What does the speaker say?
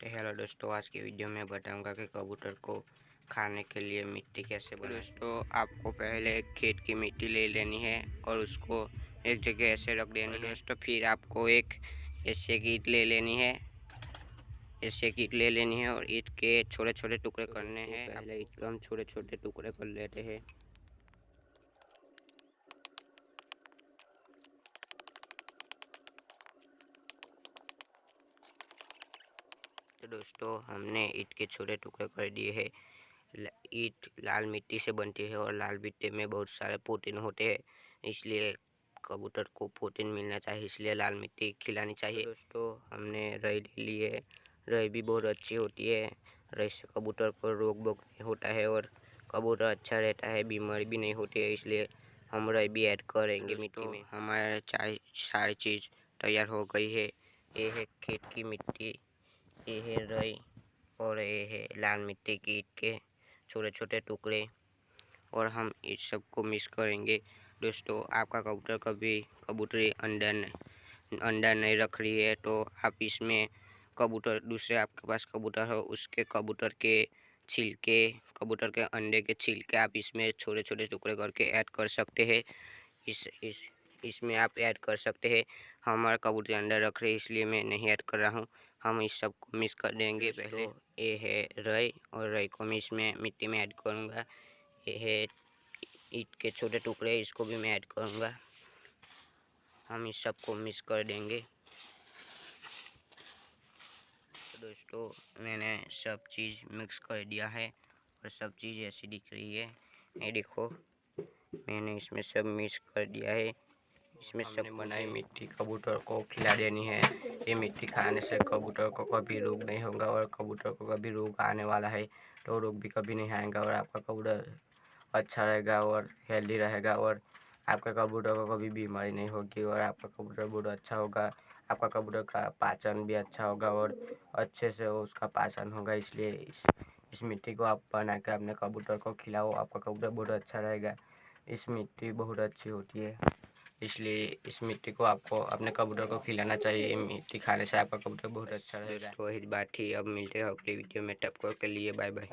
Hello दोस्तों, आज की वीडियो में बताऊंगा कि कबूतर को खाने के लिए मिट्टी कैसे बनाएं। दोस्तों, आपको पहले खेत की मिट्टी ले लेनी है और उसको एक जगह ऐसे रख देनी है। दोस्तों, फिर आपको एक ऐसे की ईंट ले लेनी है। ऐसे की ईंट ले लेनी है और ईंट के छोटे छोटे टुकड़े करने हैं। पहले ईंट को हम छोटे छोटे टुकड़े कर लेते हैं। तो दोस्तों, हमने ईंट के छोटे टुकड़े कर दिए हैं। ईंट लाल मिट्टी से बनती है और लाल मिट्टी में बहुत सारे प्रोटीन होते हैं, इसलिए कबूतर को प्रोटीन मिलना चाहिए, इसलिए लाल मिट्टी खिलानी चाहिए। दोस्तों, हमने रई ले ली है। रई भी बहुत अच्छी होती है। रई से कबूतर को रोग वोग नहीं होता है और कबूतर अच्छा रहता है, बीमारी भी नहीं होती है, इसलिए हम रई भी ऐड करेंगे मिट्टी में। हमारे सारी चीज़ तैयार हो गई है। ये है खेत की मिट्टी, ये है रई और ये है लाल मिट्टी की ईंट के छोटे छोटे टुकड़े, और हम इस सब को मिक्स करेंगे। दोस्तों, आपका कबूतरी अंडा नहीं रख रही है तो आप इसमें दूसरे आपके पास कबूतर हो उसके कबूतर के अंडे के छिलके आप इसमें छोटे छोटे टुकड़े करके ऐड कर सकते हैं। इसमें आप ऐड कर सकते हैं। हमारा कबूतर अंडा रख रहे हैं, इसलिए मैं नहीं ऐड कर रहा हूँ। हम इस सब को मिक्स कर देंगे। पहले ये है रई, और रई को मैं इसमें मिट्टी में ऐड करूँगा। ये है ईंट के छोटे टुकड़े, इसको भी मैं ऐड करूँगा। हम इस सब को मिक्स कर देंगे। तो दोस्तों, मैंने सब चीज़ मिक्स कर दिया है और सब चीज़ ऐसी दिख रही है। ये देखो, मैंने इसमें सब मिक्स कर दिया है। इसमें सब बनाई मिट्टी कबूतर को खिला देनी है। ये मिट्टी खाने से कबूतर को कभी रोग नहीं होगा, और कबूतर को कभी रोग आने वाला है तो रोग भी कभी नहीं आएगा, और आपका कबूतर अच्छा रहेगा और हेल्दी रहेगा, और आपका कबूतर को कभी बीमारी नहीं होगी, और आपका कबूतर बहुत अच्छा होगा। आपका कबूतर का पाचन भी अच्छा होगा और अच्छे से उसका पाचन होगा। इसलिए इस मिट्टी को आप बना के अपने कबूतर को खिलाओ, आपका कबूतर बहुत अच्छा रहेगा। इस मिट्टी बहुत अच्छी होती है, इसलिए इस मिट्टी को आपको अपने कबूतर को खिलाना चाहिए। मिट्टी खाने से आपका कबूतर बहुत अच्छा रहेगा। तो इस बात थी, अब मिलते हैं अगली वीडियो में। तब तक के लिए बाय बाय।